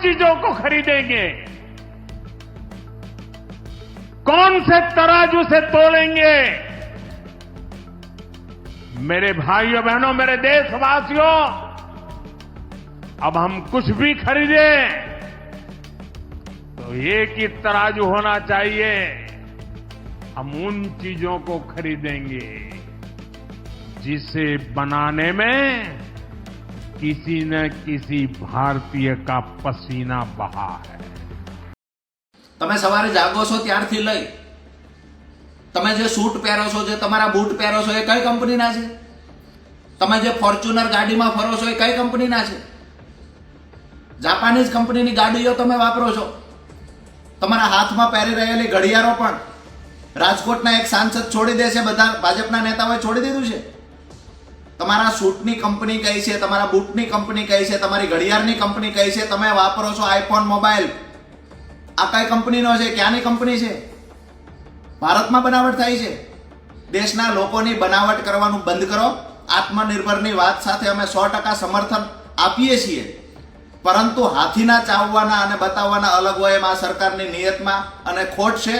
चीजों को खरीदेंगे, कौन से तराजू से तोलेंगे। मेरे भाइयों बहनों, मेरे देशवासियों, अब हम कुछ भी खरीदें तो एक ही तराजू होना चाहिए। हम उन चीजों को खरीदेंगे जिसे बनाने में किसी न किसी भारतीय का पसीना बहा है। તમે સવારે જાગો છો ત્યારથી લઈ તમે જે સૂટ પહેરો છો, જે તમારા બૂટ પહેરો છો, એ કઈ કંપનીના છે? તમે જે ફોર્ચ્યુનર ગાડીમાં ફરો છો એ કઈ કંપનીના છે? જાપાનીઝ કંપનીની ગાડીઓ તમે વાપરો છો. તમારા હાથમાં પહેરી રહેલી ઘડિયાળો પણ રાજકોટના એક સાંસદ છોડી દે છે, બધા ભાજપના નેતાઓએ છોડી દીધું છે. તમારા સૂટની કંપની કઈ છે, તમારા બૂટની કંપની કઈ છે, તમારી ઘડિયાળની કંપની કઈ છે? તમે વાપરો છો આઈફોન મોબાઈલ, આ કઈ કંપનીનો છે? ક્યાંની કંપની છે? ભારતમાં બનાવટ થાય છે. દેશના લોકોની બનાવટ કરવાનું બંધ કરો. આત્મનિર્ભરની વાત સાથે અમે 100% સમર્થન આપીએ છીએ, પરંતુ હાથીના ચાવવાના અને બતાવવાના અલગ હોય એમ આ સરકારની નિયતમાં અને ખોટ છે.